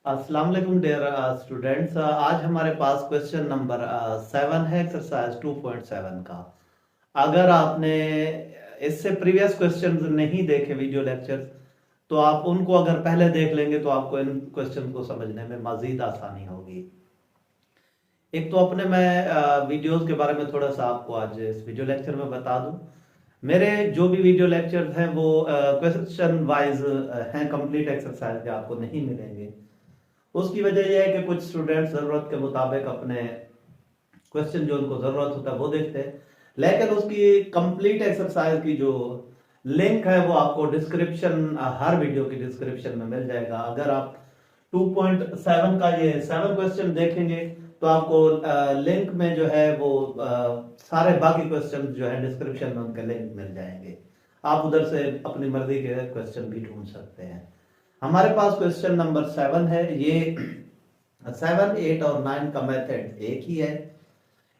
अस्सलाम वालेकुम dear students. आज हमारे पास क्वेश्चन नंबर 7 है एक्सरसाइज 2.7 का। अगर आपने इससे प्रीवियस क्वेश्चंस नहीं देखे वीडियो लेक्चर्स, तो आप उनको अगर पहले देख लेंगे तो आपको इन क्वेश्चन को समझने में मजीद आसानी होगी। एक तो अपने मैं वीडियोस के बारे में थोड़ा सा आपको आज इस वीडियो लेक्चर में बता दूं। मेरे जो भी वीडियो लेक्चर्स हैं वो क्वेश्चन वाइज हैं, कंप्लीट एक्सरसाइज के आपको नहीं मिलेंगे। उसकी वजह यह है कि कुछ स्टूडेंट जरूरत के मुताबिक अपने क्वेश्चन जो उनको जरूरत होता है वो देखते हैं, लेकिन उसकी कंप्लीट एक्सरसाइज की जो लिंक है वो आपको डिस्क्रिप्शन, हर वीडियो की डिस्क्रिप्शन में मिल जाएगा। अगर आप 2.7 का ये 7 क्वेश्चन देखेंगे तो आपको लिंक में जो है वो सारे बाकी क्वेश्चन जो है डिस्क्रिप्शन में उनके लिंक मिल जाएंगे। आप उधर से अपनी मर्जी के क्वेश्चन भी ढूंढ सकते हैं। हमारे पास क्वेश्चन नंबर 7 है। ये 7, 8 और 9 का मेथड एक ही है।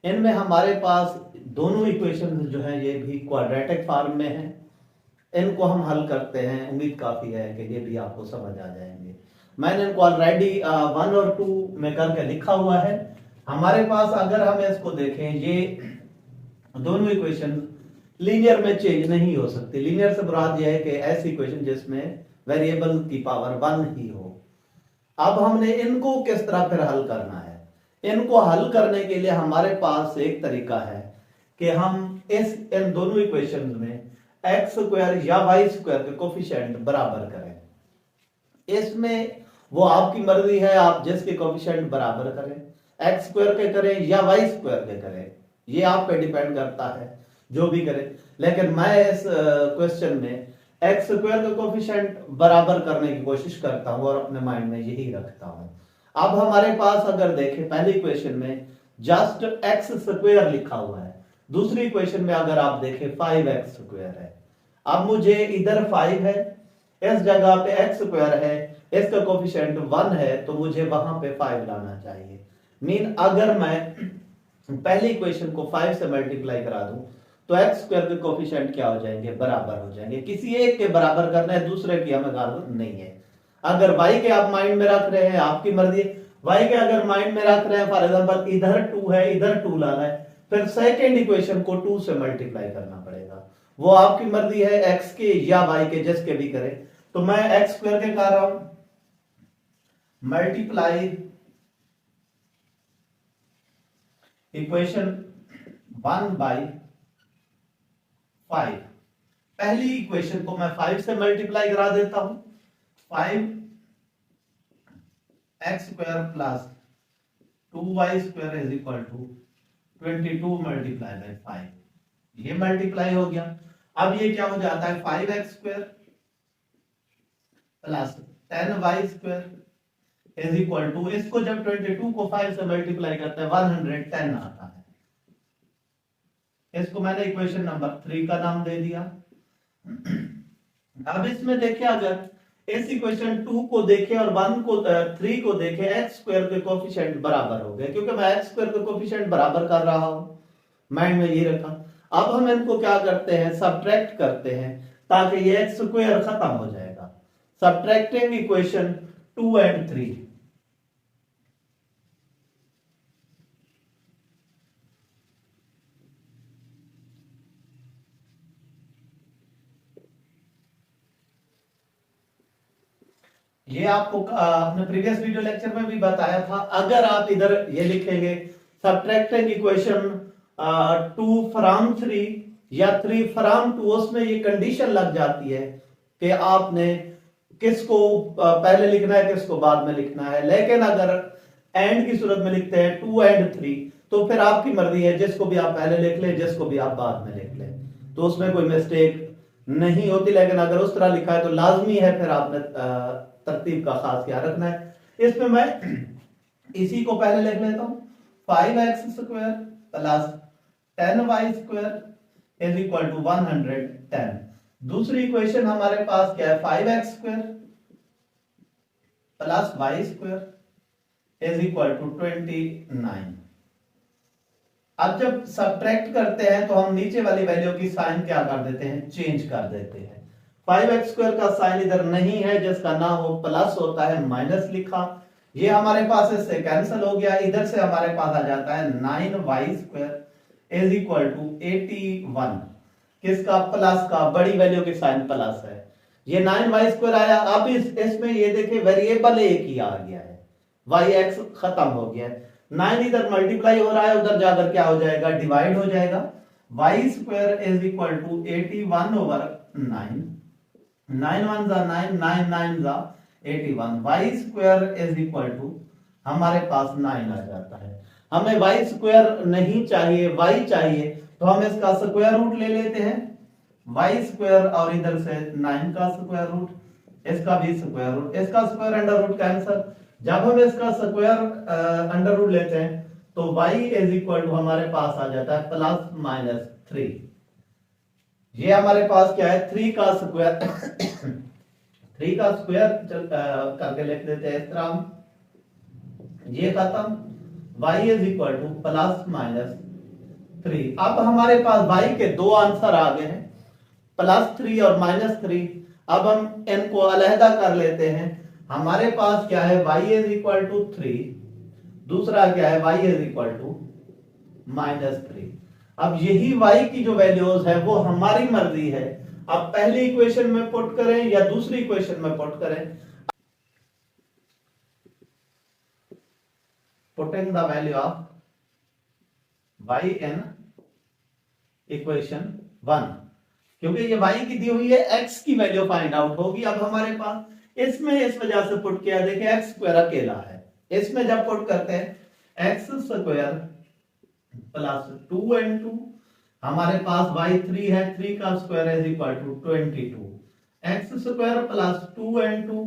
इनमें हमारे पास दोनों इक्वेशन जो हैं ये भी क्वाड्रेटिक फॉर्म में हैं। इनको हम हल करते हैं, उम्मीद काफी है कि ये भी आपको समझ आ जाएंगे। मैंने इनको ऑलरेडी 1 और 2 में करके लिखा हुआ है। हमारे पास अगर हम इसको देखें, ये दोनों इक्वेशन लीनियर में चेंज नहीं हो सकती। लीनियर से मुराद यह है कि ऐसी इक्वेशन जिसमें वेरिएबल की पावर 1 ही हो। अब हमने इनको किस तरह फिर हल करना है? इनको हल करने के लिए हमारे पास एक तरीका है कि हम इन दोनों इक्वेशन में एक्स स्क्वायर या वाई स्क्वायर के कोफिशिएंट बराबर करें। इसमें वो आपकी मर्जी है, आप जिसके कोफिशिएंट बराबर करें, एक्स स्क्वायर के करें या वाई स्क्वायर के करें, ये आप पे डिपेंड करता है, जो भी करें। लेकिन मैं इस क्वेश्चन में एक्स स्क्वायर का कोफिशिएंट बराबर करने की कोशिश करता हूं और अपने माइंड में यही रखता हूं। अब हमारे पास अगर देखें, पहली इक्वेशन में जस्ट एक्स स्क्वायर लिखा हुआ है, दूसरी इक्वेशन में अगर आप देखें 5x स्क्वायर है। अब मुझे इधर 5 है, इस जगह पे एक्स स्क्वायर है, इसका कोफिशिएंट 1 है, तो मुझे वहां पे 5 लाना चाहिए। मीन अगर मैं पहली इक्वेशन को 5 से मल्टीप्लाई करा दूं तो एक्स स्क्वायर के कोफिशिएंट क्या हो जाएंगे? बराबर हो जाएंगे। किसी एक के बराबर करना है, दूसरे की हमें जरूरत नहीं है। अगर y के आप माइंड में रख रहे हैं, आपकी मर्जी। y के अगर माइंड में रख रहे हैं, फॉर एग्जांपल इधर 2 है, इधर 2 लाना है, फिर सेकेंड इक्वेशन को 2 से मल्टीप्लाई करना पड़ेगा। वो आपकी मर्जी है, x के या y के, जिसके भी करे। तो मैं एक्स स्क्वायर के कर रहा हूं, मल्टीप्लाई इक्वेशन 1 बाई 5। पहली इक्वेशन को मैं 5 से मल्टीप्लाई करा देता हूं। 5x square plus 2y square is equal to 22 multiply by 5। ये मल्टीप्लाई हो गया। अब ये क्या हो जाता है? 5x square plus 10y square is equal to, इसको जब 22 को 5 से मल्टीप्लाई करते हैं 110 आता है। इसको मैंने इक्वेशन नंबर 3 का नाम दे दिया। अब इसमें देखिए, अगर इस इक्वेशन 2 को देखें और 1 को 3 को देखें, एक्स स्क्वायर के कोफिशिएंट बराबर हो गए, क्योंकि मैं एक्स स्क्वायर के कोफिशिएंट बराबर कर रहा हूं, माइंड में ये रखा। अब हम इनको क्या करते हैं? सब्ट्रैक्ट करते हैं, ताकि ये एक्स स्क्वायर खत्म हो जाएगा। Subtracting equation 2 and 3। ये आपको अपने प्रीवियस वीडियो लेक्चर में भी बताया था। अगर आप इधर ये लिखेंगे सब्ट्रैक्टिंग इक्वेशन 2 फ्रॉम 3 या 3 फ्रॉम 2, उसमें ये कंडीशन लग जाती है कि आपने किसको पहले लिखना है, किसको बाद में लिखना है। लेकिन अगर एंड की सूरत में लिखते हैं 2 एंड 3, तो फिर आपकी मर्जी है, जिसको भी आप पहले लिख लें, जिसको भी आप बाद में लिख लें, तो उसमें कोई मिस्टेक नहीं होती। लेकिन अगर उस तरह लिखा है तो लाजमी है फिर आपने तरतीब का खास ख्याल रखना है। इसमें मैं इसी को पहले लिख लेता हूं, 5x square plus 10y square is equal to 110। दूसरी इक्वेशन हमारे पास क्या है? 5x square plus y square is equal to 29। अब जब सब्ट्रैक्ट करते हैं तो हम नीचे वाली वैल्यू की साइन क्या कर देते हैं? चेंज कर देते हैं। 5x स्क्वायर का साइन इधर नहीं है, जिसका ना हो प्लस होता है, माइनस लिखा। ये हमारे पास इससे कैंसिल हो गया, इधर से हमारे पास आ जाता है 9y² इज इक्वल टू 81। किसका? प्लस का, बड़ी वैल्यू के साइन प्लस है। ये 9y² आया। अब इसमें ये देखिए वेरिएबल एक ही आ गया है, yx खत्म हो गया है। 9 इधर मल्टीप्लाई हो रहा है, उधर जाकर क्या हो जाएगा? डिवाइड हो जाएगा। y² is equal to 81 over 9, 9 1 जा 9, 9 9 जा 81। y² इज इक्वल टू हमारे पास 9 आ जाता है। हमें y² नहीं चाहिए, y चाहिए, तो हम इसका स्क्वायर रूट ले लेते हैं। y² और इधर से 9 का स्क्वायर रूट, इसका भी स्क्वायर रूट, इसका स्क्वायर अंडर रूट कैंसिल। जब हम इसका स्क्वायर अंडर रूट लेते हैं तो y इज इक्वल टू हमारे पास आ जाता है +-3। ये हमारे पास क्या है? 3 का स्क्वायर 3 का स्क्वायर करके लिख देते हैं इस तरह हम। ये खत्म, y इज इक्वल टू +-3। अब हमारे पास y के दो आंसर आ गए हैं, +3 और -3। अब हम इनको अलहदा कर लेते हैं। हमारे पास क्या है? y इज इक्वल टू 3, दूसरा क्या है? y is equal to -3। अब यही y की जो वैल्यूज है वो हमारी मर्जी है। अब पहली इक्वेशन में पुट करें या दूसरी इक्वेशन में पुट करें। Putting the value of y in equation 1, क्योंकि ये y की दी हुई है, x की वैल्यू फाइंड आउट होगी। अब हमारे पास इसमें इस वजह से पुट किया, देखिए x² अकेला है, इसमें जब पुट करते हैं x² +2n2, हमारे पास y3 है, 3 का square is equal to 22। x² +2n2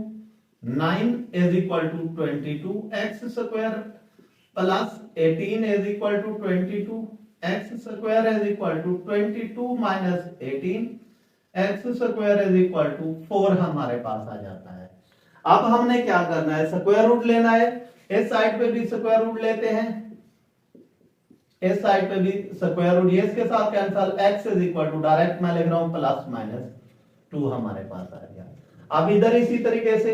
9 is equal to 22। x² +18 is equal to 22। x² is equal to 22 - 18। x² is equal to 4 हमारे पास आ जाता है। अब हमने क्या करना है? स्क्वायर रूट लेना है। इस साइड पे भी स्क्वायर रूट लेते हैं, इस साइड पे भी स्क्वायर रूट, ये इसके साथ cancel. x is equal to, direct मैं लिख रहा हूं, +-2 हमारे पास आ गया। अब इधर इसी तरीके से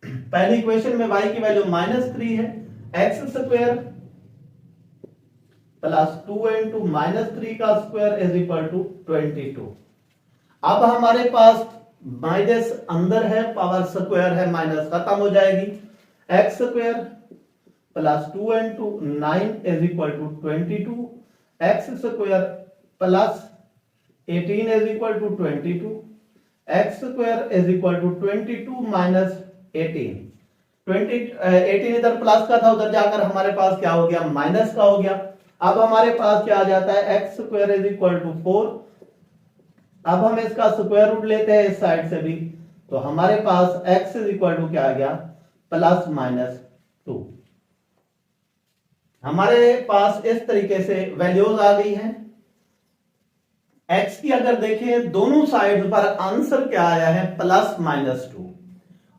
पहली इक्वेशन में y की वैल्यू -3 है, x² +2n2 -3 का स्क्वायर इज इक्वल टू 22। अब हमारे पास माइनस अंदर है, पावर स्क्वायर है, माइनस खत्म हो जाएगी। x² +2n2 9 is equal to 22। x² +18 is equal to 22। x² is equal to 22 - 18। 18 इधर प्लस का था, उधर जाकर हमारे पास क्या हो गया? माइनस का हो गया। अब हमारे पास क्या आ जाता है? x² is equal to 4। अब हम इसका स्क्वायर रूट लेते हैं इस साइड से भी, तो हमारे पास x इज इक्वल टू क्या आ गया? +-2। हमारे पास इस तरीके से वैल्यूज आ गई हैं। x की अगर देखें दोनों साइड पर आंसर क्या आया है? +-2,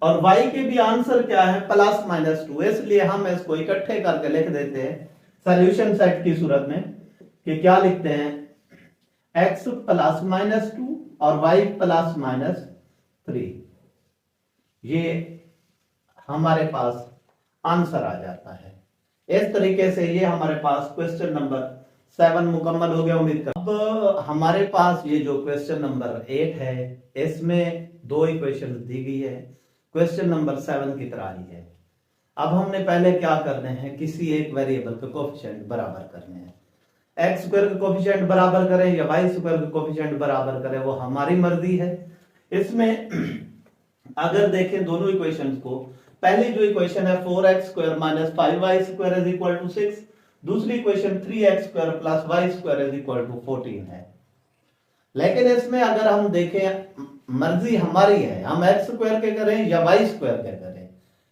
और y के भी आंसर क्या है? +-2। इसलिए हम इसको इकट्ठे करके लिख देते हैं सॉल्यूशन सेट की सूरत में, कि क्या लिखते हैं? x +-2 और y +-3। ये हमारे पास आंसर आ जाता है। इस तरीके से ये हमारे पास क्वेश्चन नंबर 7 मुकम्मल हो गया। उम्मीद कर अब हमारे पास ये जो क्वेश्चन नंबर 8 है, इसमें दो इक्वेशन दी गई है, क्वेश्चन नंबर 7 की तरह ही है। अब हमने पहले क्या करने हैं? किसी एक वेरिएबल के कोफिशिएंट बराबर करने हैं। x² के कोफिशिएंट बराबर करें या y² के कोफिशिएंट बराबर करें, वो हमारी मर्जी है। इसमें अगर देखें दोनों इक्वेशंस को, पहली जो इक्वेशन है 4x² - 5y² is equal to 6, दूसरी equation 3x² + y² is equal to 14 है। लेकिन इसमें अगर हम देखें, मर्जी हमारी है, हम x² के करें या y² के करें,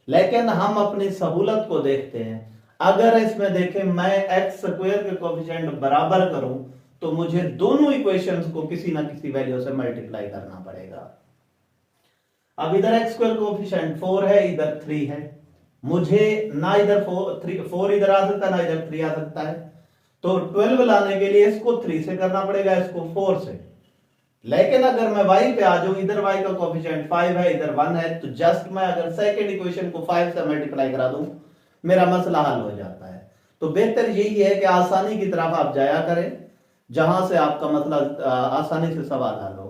लेकिन हम अपनी सहूलत को देखते हैं। अगर इसमें देखें मैं x² के कोफिशिएंट बराबर करूं तो मुझे दोनों इक्वेशंस को किसी ना किसी वैल्यू से मल्टीप्लाई करना पड़ेगा। अब इधर x² कोफिशिएंट 4 है, इधर 3 है, मुझे ना इधर 4 इधर आ सकता है, ना इधर 3 आ सकता है। तो 12 लाने के लिए इसको 3 से करना पड़ेगा, इसको 4 से। लेकिन अगर मैं y पे आ जाऊं, इधर y का कोफिशिएंट 5 है, इधर 1 है, तो जस्ट मैं अगर सेकेंड इक्वेशन को 5 से मल्टीप्लाई करा दूं, मेरा मसला हल हो जाता है। तो बेहतर यही है कि आसानी की तरफ आप जाया करें, जहां से आपका मसला आसानी से सवाल हल हो।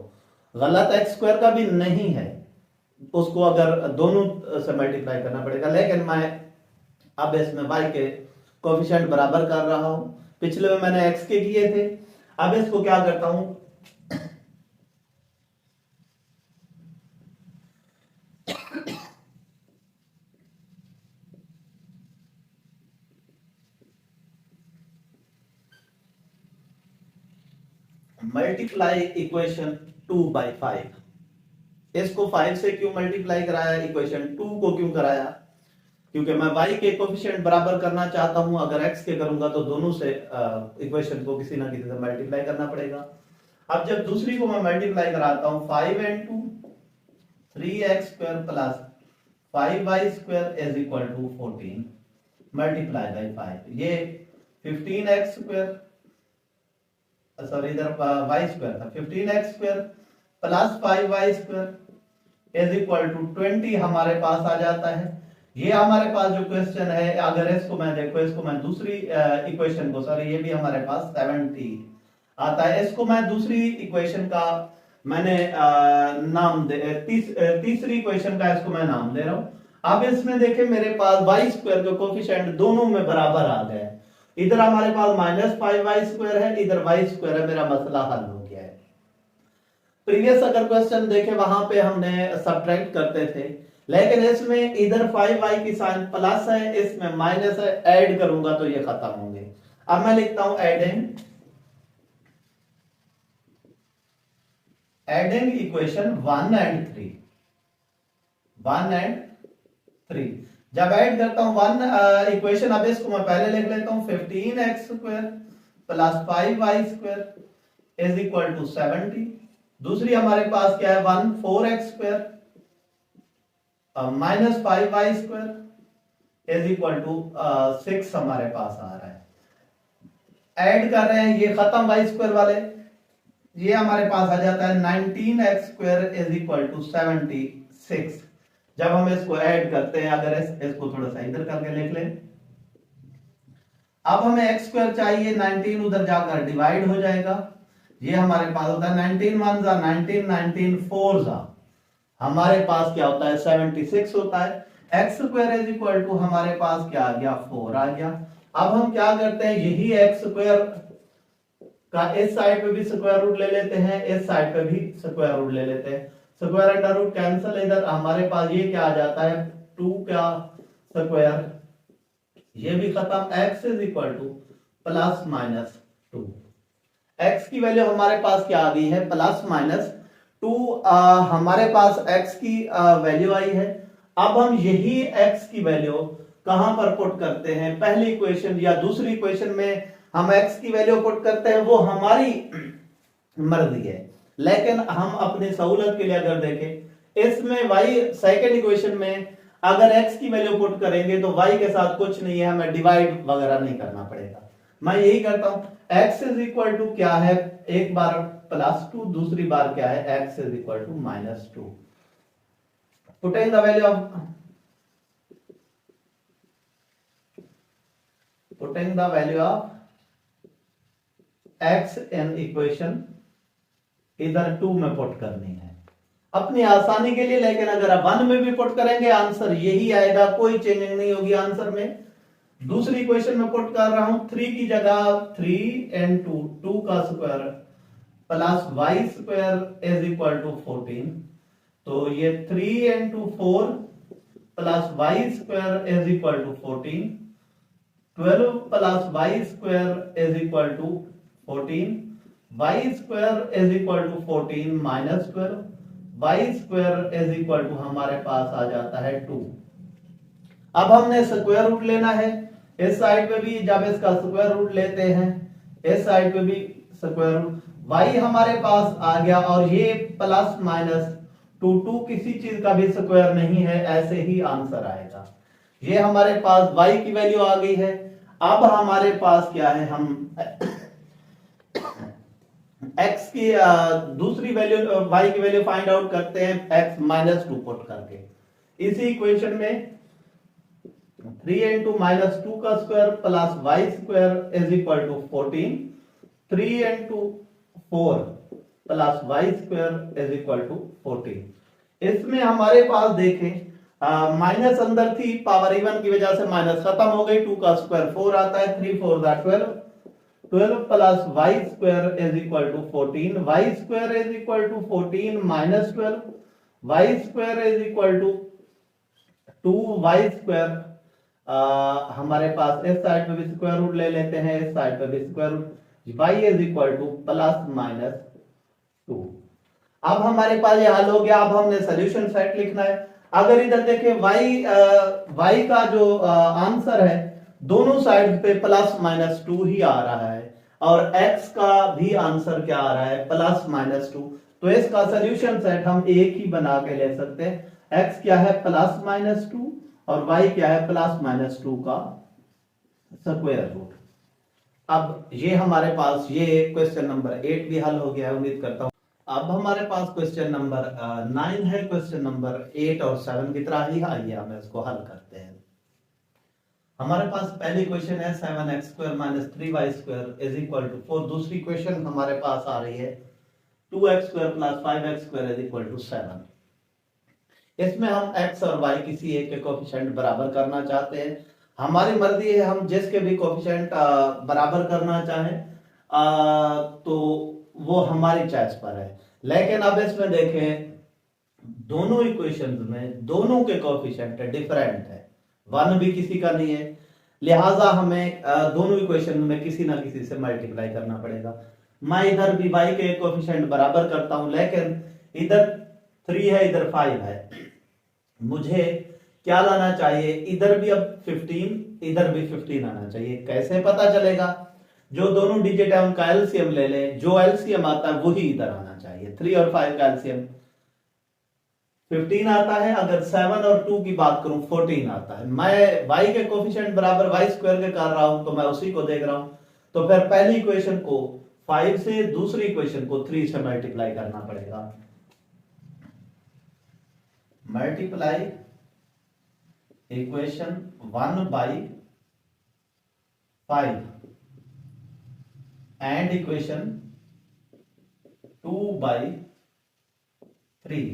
गलत एक्स स्क्वायर का भी नहीं है, उसको अगर दोनों से मल्टीप्लाई करना पड़ेगा, लेकिन मैं अब इसमें y के कोफिशिएंट बराबर कर रहा हूं। पिछले में मैंने x के किए थे, अब इसको क्या करता हूं, मल्टीप्लाई इक्वेशन 2/5। इसको 5 से क्यों मल्टीप्लाई कराया, इक्वेशन 2 को क्यों कराया, क्योंकि मैं y के कोफिशिएंट बराबर करना चाहता हूं। अगर x के करूंगा तो दोनों से इक्वेशन को किसी ना किसी से मल्टीप्लाई करना पड़ेगा। अब जब दूसरी को मैं मल्टीप्लाई कराता हूं, 5 into 3x square plus 5y² is equal to 14 multiply by 5। ये 15x स्क्वायर, सॉरी इधर y स्क्वायर था, 15x square plus 5y² is equal to 20 हमारे पास आ जाता है। ये हमारे पास जो क्वेश्चन है, अगर इसको मैं देखो, इसको मैं दूसरी इक्वेशन को, सॉरी ये भी हमारे पास 70 आता है, इसको मैं दूसरी इक्वेशन का मैंने नाम दे तीसरी इक्वेशन का इसको मैं नाम दे रहा हूं। अब इसमें देखें मेरे पास y स्क्वायर के कोफिशिएंट दोनों में बराबर आ गए। इधर हमारे पास -5y² है, इधर y² है, मेरा मसला हल हो गया है। प्रीवियस अगर क्वेश्चन देखें, वहां पे हमने सब्ट्रैक्ट करते थे, लेकिन इसमें इधर 5y की साइन प्लस है, इसमें माइनस है, ऐड करूंगा तो ये खत्म होंगे। अब मैं लिखता हूं एडिंग इक्वेशन 1 and 3। 1 and 3 जब ऐड करता हूं 1 इक्वेशन, अब इसको मैं पहले लिख लेता हूं, 15x² plus 5y² is equal to 70। दूसरी हमारे पास क्या है, 4x² minus 5y² is equal to 6 हमारे पास आ रहा है। ऐड कर रहे हैं, ये खत्म y² वाले, ये हमारे पास आ जाता है 19x² इज इक्वल टू 76। जब हम इसको ऐड करते हैं, अगर इसको थोड़ा सा इधर करके लिख लें, अब हमें x² चाहिए, 19 उधर जाकर डिवाइड हो जाएगा, ये हमारे पास होता है 19 1 जा 19, 19 4 जा, हमारे पास क्या होता है 76 होता है। x² इज इक्वल टू हमारे पास क्या आ गया, 4 आ गया। अब हम क्या करते हैं, यही x² का इस साइड पे भी स्क्वायर रूट ले लेते हैं, इस साइड पे भी स्क्वायर रूट ले लेते हैं, स्क्वायर अंडर रूट कैंसिल, इधर हमारे पास ये क्या आ जाता है 2 का स्क्वायर, ये भी खत्म। x is equal to plus minus 2। x की वैल्यू हमारे पास क्या आ गई है, प्लस माइनस 2। हमारे पास x की वैल्यू आई है। अब हम यही x की वैल्यू कहां पर पुट करते हैं, पहली इक्वेशन या दूसरी इक्वेशन में हम x की वैल्यू पुट करते हैं, वो हमारी मर्जी है। लेकिन हम अपनी सहूलत के लिए अगर देखें, इसमें y सेकंड इक्वेशन में अगर x की वैल्यू पुट करेंगे तो y के साथ कुछ नहीं है, हमें डिवाइड वगैरह नहीं करना पड़ेगा। मैं यही करता हूं, x इज इक्वल टू क्या है, एक बार +2, दूसरी बार क्या है, x is equal to -2। Putting the value of x in equation इधर 2 में पुट करनी है अपनी आसानी के लिए, लेकिन अगर आप 1 में भी पुट करेंगे आंसर यही आएगा, कोई चेंजिंग नहीं होगी आंसर में। दूसरी इक्वेशन में पुट कर रहा हूं, 3 की जगह 3 into 2 का square plus y² is equal to 14। तो ये 3 into 4 plus y² is equal to 14, 12 plus y² is equal to 14, y² is equal to 14 minus 12, y² is equal to हमारे पास आ जाता है 2। अब हमने स्क्वायर रूट लेना है, इस साइड पे भी जब इसका स्क्वायर रूट लेते हैं, इस साइड पे भी स्क्वायर रूट, y हमारे पास आ गया, और ये प्लस माइनस 2 किसी चीज का भी स्क्वायर नहीं है, ऐसे ही आंसर आएगा। ये हमारे पास y की वैल्यू आ गई है। अब हमारे पास क्या है, हम x की दूसरी वैल्यू y की वैल्यू फाइंड आउट करते हैं x माइनस 2 पुट करके। इसी इक्वेशन में 3 इंटू माइनस 2 का square plus Y square is equal to 14, 3 into 4 plus Y square is equal to 14। इसमें हमारे पास देखें माइनस अंदर थी, पावर इवन की वजह से माइनस खत्म हो गई, 2 का स्क्वायर 4 आता है, 3 4 12, 12 plus Y square is equal to 14, Y square is equal to 14 minus 12, Y square is equal to 2 Y square. हमारे पास इस साइड पे भी स्क्वायर रूट ले लेते हैं, इस साइड पे भी square root, y is equal to plus minus 2। अब हमारे पास ये हल हो गया। अब हमने सोल्यूशन सेट लिखना है। अगर इधर देखें y का जो आंसर है दोनों साइड पे प्लस माइनस 2 ही आ रहा है, और x का भी आंसर क्या आ रहा है, प्लस माइनस 2। तो इसका सोल्यूशन सेट हम एक ही बना के ले सकते हैं। x क्या है, प्लस माइनस 2, और y क्या है, प्लस माइनस 2 का स्क्वायर रूट। अब ये हमारे पास ये क्वेश्चन नंबर 8 भी हल हो गया है, उम्मीद करता हूं। अब हमारे पास क्वेश्चन नंबर 9 है। क्वेश्चन नंबर 8 और 7 की तरह ही आइए हम इसको हल करते हैं। हमारे पास पहली क्वेश्चन है 7x square minus 3y square is equal to 4। दूसरी क्वेश्चन हमारे पास आ रही है 2x square plus 5x square is equal to 7। इसमें हम x और y किसी एक के कोफिशिएंट बराबर करना चाहते हैं। हमारी मर्जी है, हम जिसके भी कोफिशिएंट बराबर करना चाहें तो वो हमारी चॉइस पर है। लेकिन अब इसमें देखें दोनों इक्वेशंस में दोनों के कोफिशिएंट डिफरेंट है, वन भी किसी का नहीं है, लिहाजा हमें दोनों इक्वेशन में किसी ना किसी से मल्टीप्लाई करना पड़ेगा। मैं इधर भी y के कोफिशिएंट बराबर करता हूं, लेकिन इधर 3 है, इधर 5 है, मुझे क्या लाना चाहिए, इधर भी अब 15, इधर भी 15 आना चाहिए। कैसे पता चलेगा, जो दोनों डिजिट है उनका एलसीएम ले लें, जो एलसीएम आता है वही इधर आना चाहिए। 3 और 5 का एलसीएम 15 आता है, अगर 7 और 2 की बात करूं 14 आता है। मैं y के कोफिशिएंट बराबर y स्क्वायर के कर रहा हूं, तो मैं उसी को देख रहा हूं। तो फिर पहली इक्वेशन को 5 से, दूसरी इक्वेशन को 3 से मल्टीप्लाई करना पड़ेगा। Multiply equation 1 by 5 and equation 2 by 3।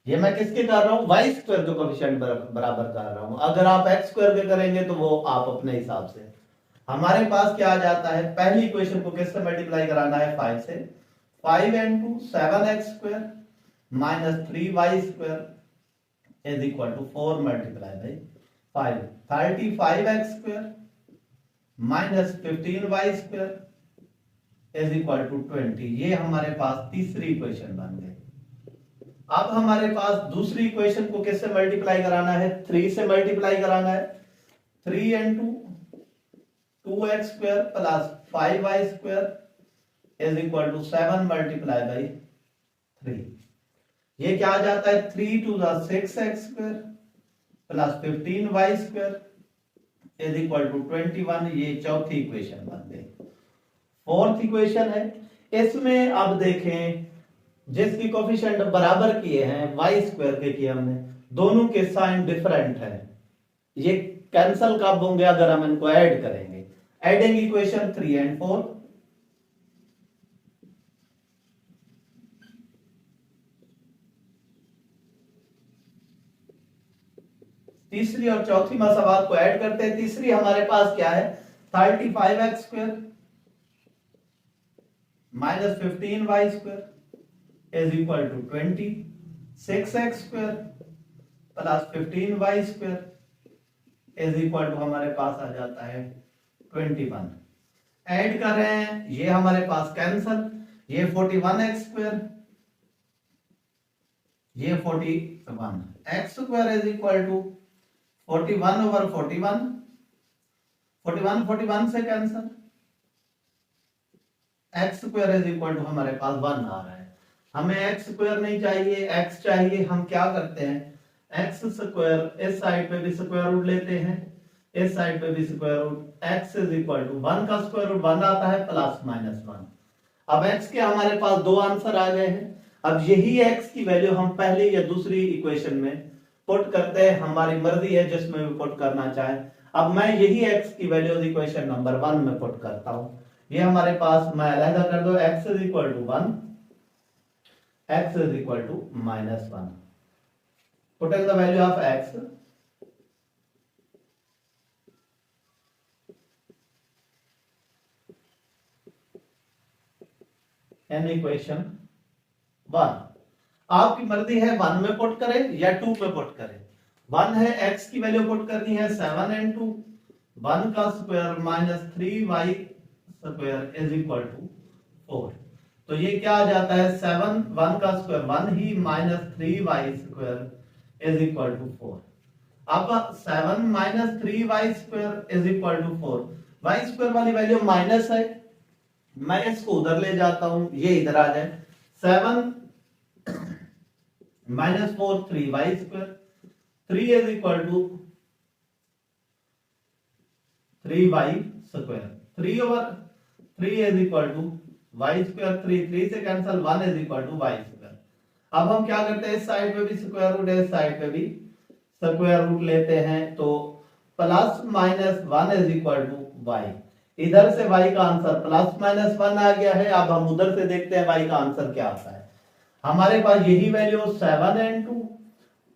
ये मैं किसके कर रहा हूं, वाई स्क्वायर के कोफिशिएंट बराबर कर रहा हूं। अगर आप एक्स स्क्वायर के करेंगे तो वो आप अपने हिसाब से। हमारे पास क्या आ जाता है, पहली इक्वेशन को किससे मल्टीप्लाई कराना है, 5 से। 5 into 7x square minus 3y square is equal to 4 multiply by 5, 35x square minus 15y square is equal to 20। ये हमारे पास तीसरी इक्वेशन बन गई। अब हमारे पास दूसरी इक्वेशन को किससे मल्टीप्लाई कराना है, 3 से मल्टीप्लाई कराना है। 3 into 2x square plus 5y square is equal to 7 multiply by 3। ये क्या आ जाता है, 3 to the 6x square plus 15y square is equal to 21। ये चौथी इक्वेशन बन गई। फोर्थ इक्वेशन है, इसमें अब देखें जिसकी कोफिशिएंट बराबर किए हैं y स्क्वायर के किए हमने, दोनों के साइन डिफरेंट है। ये कैंसल कब होंगे, अगर हम इनको ऐड करेंगे। एडिंग इक्वेशन 3 एंड 4, तीसरी और चौथी मसावात को ऐड करते हैं। तीसरी हमारे पास क्या है, 35x square minus 15y square is equal to 20, 6x square plus 15y square is equal to हमारे पास आ जाता है 21। ऐड कर रहे हैं, ये हमारे पास कैंसल, ये 41x स्क्वायर, ये 41 x square is equal to 41 over 41, 41 41 से cancel, x square is equal to हमारे पास 1 आ रहा है। हमें x स्क्वायर नहीं चाहिए, x चाहिए। हम क्या करते हैं, x स्क्वायर इस साइड पे भी स्क्वायर रूट लेते हैं, इस साइड पे भी square root. x is equal to 1 का स्क्वायर रूट 1 आता है, प्लस माइनस 1। अब x के हमारे पास दो आंसर आ गए हैं। अब यही x की वैल्यू हम पहली या दूसरी इक्वेशन में पुट करते हैं, हमारी मर्जी है जिसमें भी पुट करना चाहे। अब मैं यही x की वैल्यू इक्वेशन नंबर 1 में पुट करता हूं। ये हमारे पास, मैं अलहदा कर दो, x is equal to 1, x is equal to -1, putting the value of x in equation 1। आपकी मर्जी है 1 में पुट करें या 2 में पुट करें। 1 है, x की वैल्यू पुट करनी है 7 into 1 का square minus 3y square is equal to 4। तो ये क्या आ जाता है, 7 1 का स्क्वायर 1 ही minus 3y square is equal to 4। अब 7 minus 3y square is equal to 4, y square वाली वैल्यू माइनस है, मैं इसको उधर ले जाता हूं, ये इधर आ जाए। 7 minus 4 3y square, 3 is equal to 3y square, 3 over 3 is equal to y square, 3 से cancel, 1 is equal to y square. अब हम क्या करते हैं, इस साइड पे भी स्क्वायर रूट है, इस साइड पे भी स्क्वायर रूट लेते हैं, तो plus minus 1 is equal to y। इधर से y का आंसर प्लस माइनस 1 आ गया है। अब हम उधर से देखते हैं y का आंसर क्या आता है। हमारे पास यही वैल्यू 7 into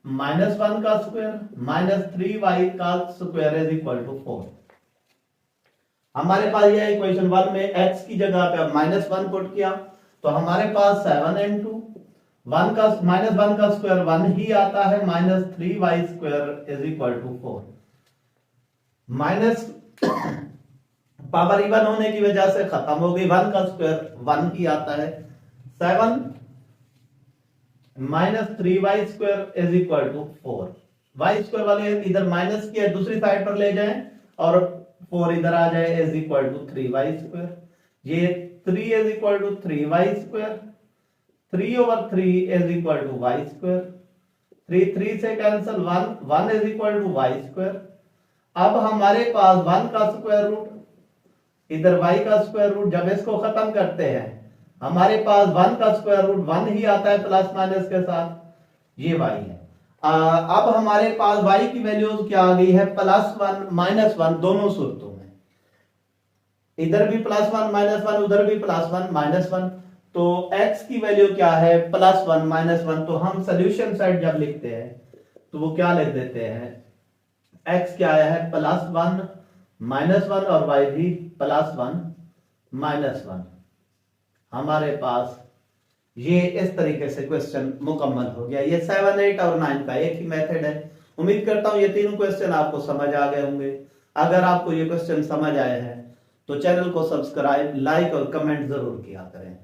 -1 का स्क्वायर माइनस 3y का स्क्वायर इज इक्वल टू 4। हमारे पास यह इक्वेशन 1 में x की जगह पे -1 पुट किया, तो हमारे पास 7 into 1 का -1 का स्क्वायर 1 ही आता है, minus 3y square is equal to 4। Minus power even होने की वजह से खत्म हो गई, 1 का स्क्वायर 1 ही आता है। 7 minus 3y square is equal to 4। y square वाले इधर माइनस किया, दूसरी साइड पर ले जाएं और 4 इधर आ जाए, is equal to 3y square. ये 3 is equal to 3y square, 3 over 3 is equal to y square, 3 से cancel, 1 is equal to y square. अब हमारे पास 1 का स्क्वायर रूट, इधर y का स्क्वायर रूट, जब इसको खत्म करते हैं हमारे पास 1 का स्क्वायर रूट 1 ही आता है प्लस माइनस के साथ, ये y है। अब हमारे पास y की वैल्यूज क्या आ गई है, +1 -1 दोनों सूरतों में, इधर भी +1 -1, उधर भी +1 -1। तो x की वैल्यू क्या है, +1 -1। तो हम सोल्यूशन साइड जब लिखते हैं तो वो क्या लिख देते हैं, x क्या आया है +1 -1 और y भी +1 -1। हमारे पास ये इस तरीके से क्वेश्चन मुकम्मल हो गया। ये 7, 8 और 9 का एक ही मेथड है। उम्मीद करता हूं ये तीनों क्वेश्चन आपको समझ आ गए होंगे। अगर आपको ये क्वेश्चन समझ आए हैं तो चैनल को सब्सक्राइब, लाइक और कमेंट जरूर किया करें।